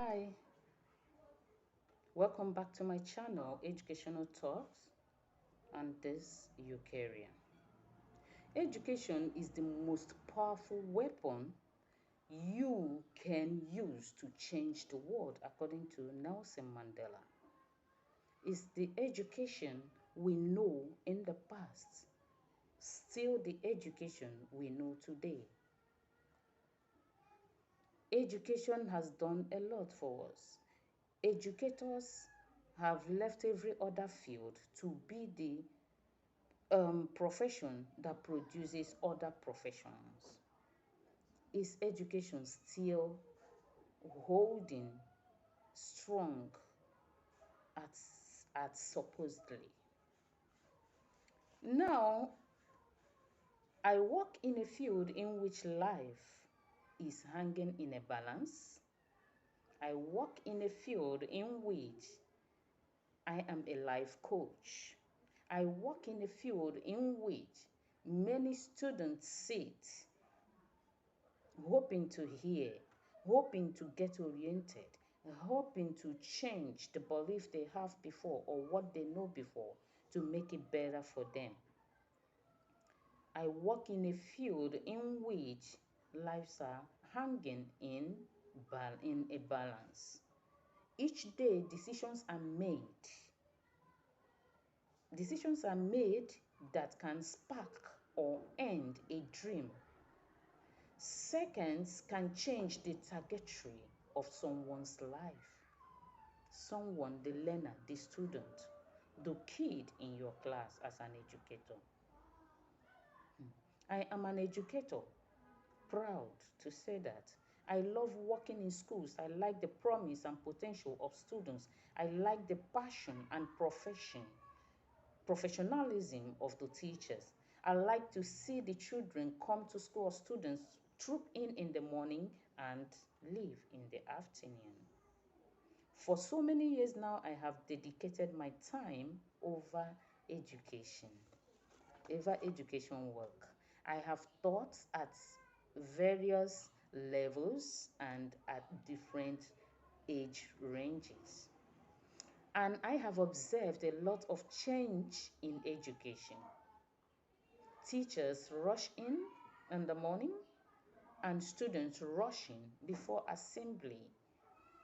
Hi, welcome back to my channel, Educational Talks, and this Eukarya. Education is the most powerful weapon you can use to change the world, according to Nelson Mandela. It's the education we know in the past, still the education we know today. Education has done a lot for us. Educators have left every other field to be the profession that produces other professions. Is education still holding strong at, at supposedly? Now, I work in a field in which life is hanging in a balance. I work in a field in which I am a life coach. I work in a field in which many students sit hoping to hear, hoping to get oriented, hoping to change the belief they have before or what they know before to make it better for them. I work in a field in which lives are hanging in a balance. Each day, Decisions are made that can spark or end a dream. Seconds can change the trajectory of someone's life. Someone, the learner, the student, the kid in your class as an educator. I am an educator, proud to say that. I love working in schools. I like the promise and potential of students. I like the passion and professionalism of the teachers. I like to see the children come to school or students troop in the morning and leave in the afternoon. For so many years now, I have dedicated my time education, over education work. I have taught at various levels and at different age ranges. And I have observed a lot of change in education. Teachers rush in the morning and students rushing before assembly,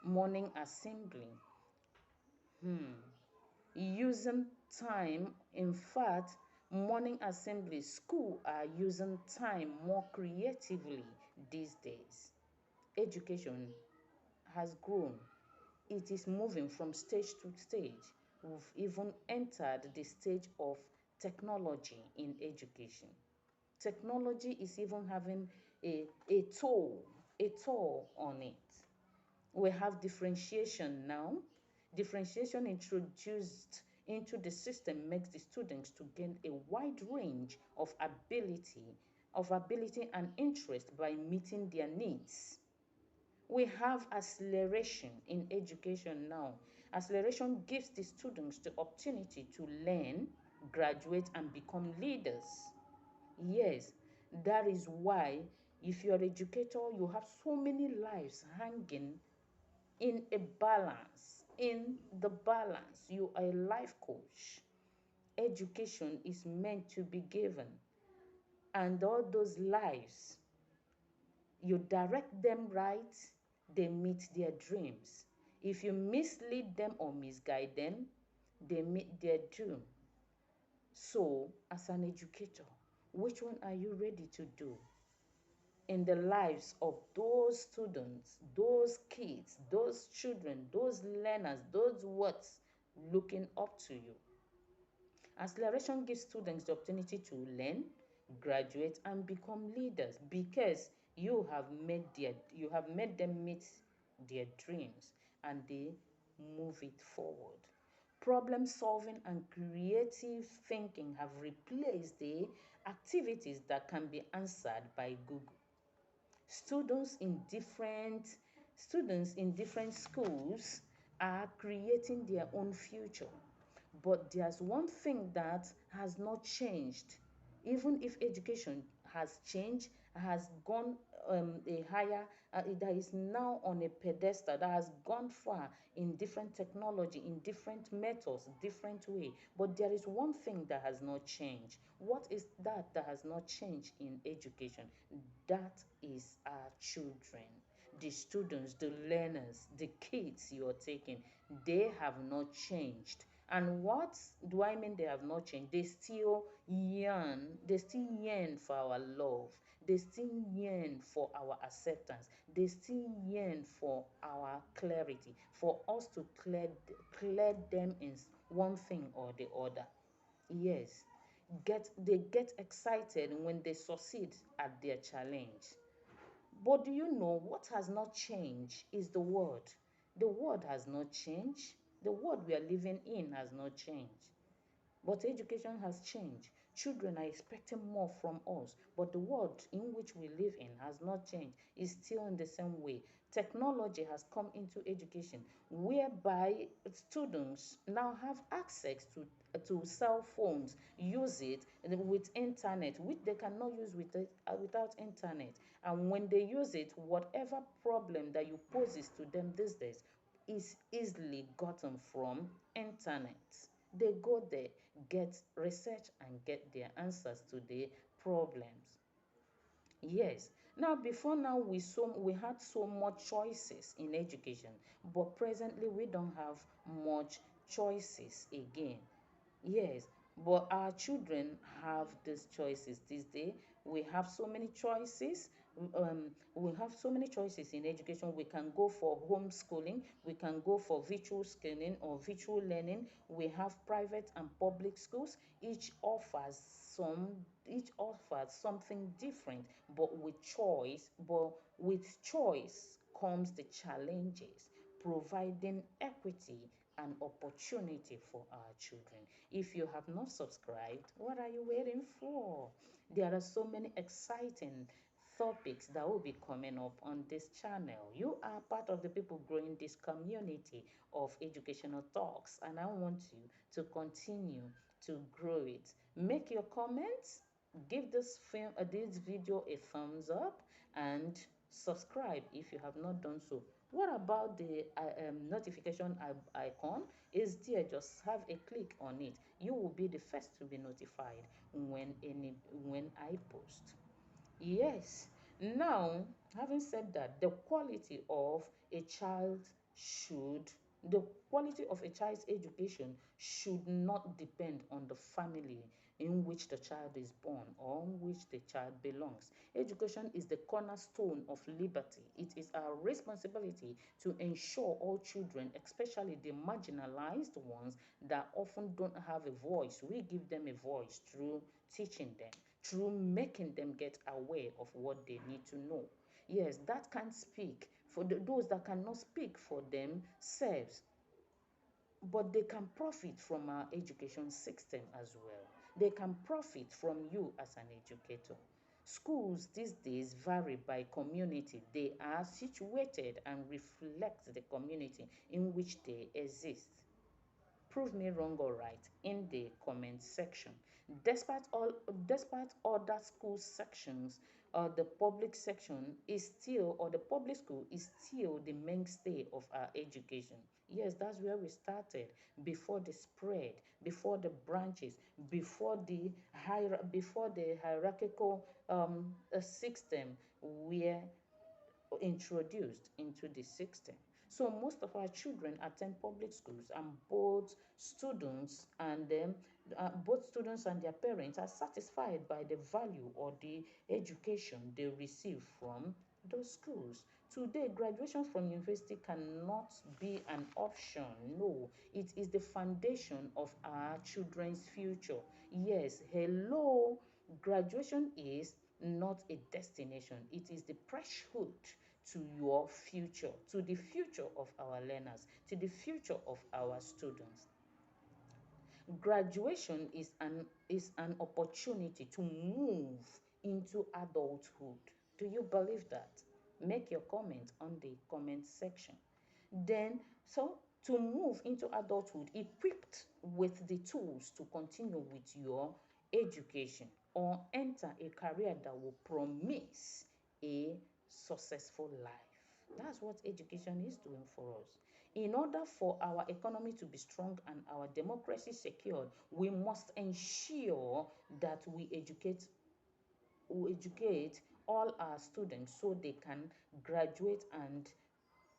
morning assembly. Using time, in fact, morning assembly, school are using time more creatively these days. Education has grown. It is moving from stage to stage. We've even entered the stage of technology in education. Technology is even having a toll on it. We have differentiation now. Differentiation introduced into the system makes the students to gain a wide range of ability and interest by meeting their needs. We have acceleration in education now. Acceleration gives the students the opportunity to learn, graduate, and become leaders. Yes, that is why if you're an educator, you have so many lives hanging in a balance. In the balance, you are a life coach. Education is meant to be given, and all those lives, you direct them right, they meet their dreams. If you mislead them or misguide them, they meet their doom. So, as an educator, which one are you ready to do in the lives of those students, those kids, those children, those learners, those words looking up to you? Acceleration gives students the opportunity to learn, graduate, and become leaders because you have made them meet their dreams and they move it forward. Problem solving and creative thinking have replaced the activities that can be answered by Google. Students in different students in different schools are creating their own future. But there's one thing that has not changed. Even if education has changed, has gone a higher, that is now on a pedestal, that has gone far in different technology, in different methods, different way. But there is one thing that has not changed. What is that has not changed in education? That is our children, the students, the learners, the kids you are taking. They have not changed. And what do I mean they have not changed? They still yearn for our love. They still yearn for our acceptance. They still yearn for our clarity, for us to clear them in one thing or the other. Yes, they get excited when they succeed at their challenge. But do you know what has not changed is the word. The word has not changed. The world we are living in has not changed. But education has changed. Children are expecting more from us, but the world in which we live in has not changed. It's still in the same way. Technology has come into education, whereby students now have access to cell phones, use it with internet, which they cannot use without internet. And when they use it, whatever problem that you poses to them these days is easily gotten from internet. They go there, get research, and get their answers to the problems. Yes. Now, before now, we had so much choices in education, but presently we don't have much choices again. Yes, but our children have these choices these days. We have so many choices. We have so many choices in education. We can go for homeschooling, we can go for virtual schooling or virtual learning. We have private and public schools. Some, each offers something different, but with choice comes the challenges, providing equity and opportunity for our children. If you have not subscribed, what are you waiting for? There are so many exciting topics that will be coming up on this channel. You are part of the people growing this community of educational talks, and I want you to continue to grow it. Make your comments, give this video a thumbs up, and subscribe if you have not done so. What about the notification icon? Is there? Just have a click on it. You will be the first to be notified when I post. Yes. Now, having said that, should the quality of a child's education should not depend on the family in which the child is born or in which the child belongs. Education is the cornerstone of liberty. It is our responsibility to ensure all children, especially the marginalized ones that often don't have a voice, we give them a voice through teaching them, through making them get aware of what they need to know. Yes, that can speak for those that cannot speak for themselves, but they can profit from our education system as well. They can profit from you as an educator. Schools these days vary by community. They are situated and reflect the community in which they exist. Prove me wrong or right in the comment section. Despite other school sections, the public section is still, or the public school is still the mainstay of our education. Yes, that's where we started, before the spread, before the branches, before the hierarchical system were introduced into the system. So most of our children attend public schools, and both students and their parents are satisfied by the value or the education they receive from those schools. Today, graduation from university cannot be an option. No, it is the foundation of our children's future. Yes, hello, graduation is not a destination, it is the threshold to your future, to the future of our learners, to the future of our students. Graduation is an opportunity to move into adulthood. Do you believe that? Make your comment on the comment section. Then, so to move into adulthood equipped with the tools to continue with your education or enter a career that will promise a successful life. That's what education is doing for us. In order for our economy to be strong and our democracy secured, we must ensure that we educate all our students so they can graduate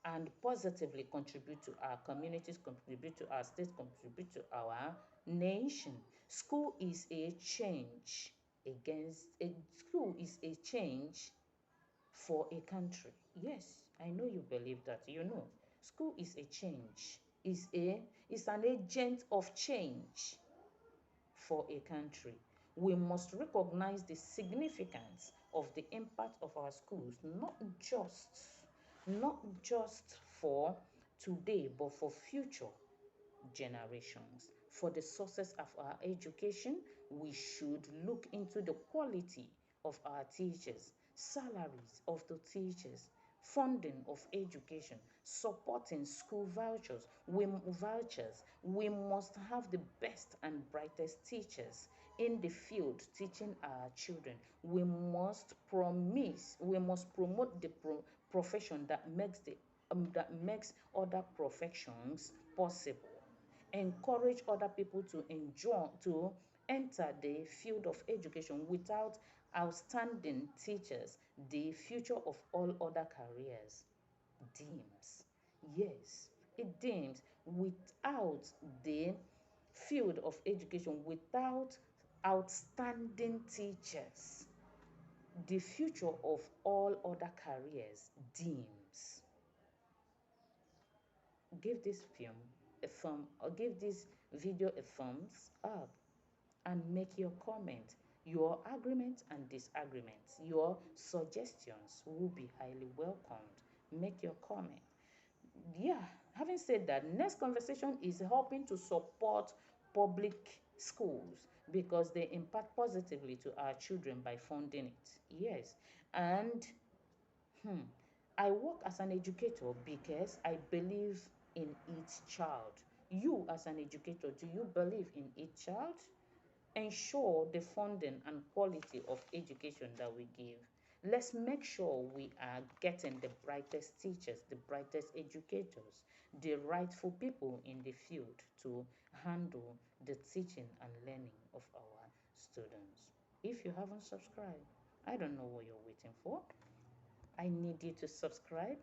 and positively contribute to our communities, contribute to our state, contribute to our nation. School is a change against a school is a change for a country. Yes, I know you believe that. School is a change. Is an agent of change for a country. We must recognize the significance of the impact of our schools, not just for today, but for future generations. For the success of our education, we should look into the quality of our teachers, salaries of the teachers, funding of education, supporting school vouchers. We must have the best and brightest teachers in the field teaching our children. We must promote the profession that makes other professions possible. Encourage other people to enter the field of education. Without outstanding teachers, the future of all other careers dims. Yes, it dims. Without the field of education, without outstanding teachers, the future of all other careers dims. Give this film a thumb or give this video a thumbs up and make your comment. Your agreements and disagreements, your suggestions will be highly welcomed. Make your comment. Yeah, having said that, next conversation is helping to support public schools because they impact positively to our children by funding it. Yes, and Hmm. I work as an educator because I believe in each child. You, as an educator, do you believe in each child? Ensure the funding and quality of education that we give. Let's make sure we are getting the brightest teachers, the brightest educators, the rightful people in the field to handle the teaching and learning of our students. If you haven't subscribed, I don't know what you're waiting for. I need you to subscribe,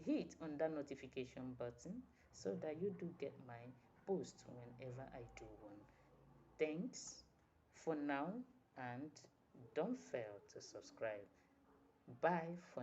hit on that notification button so that you do get my post whenever I do one. Thanks for now and don't fail to subscribe. Bye for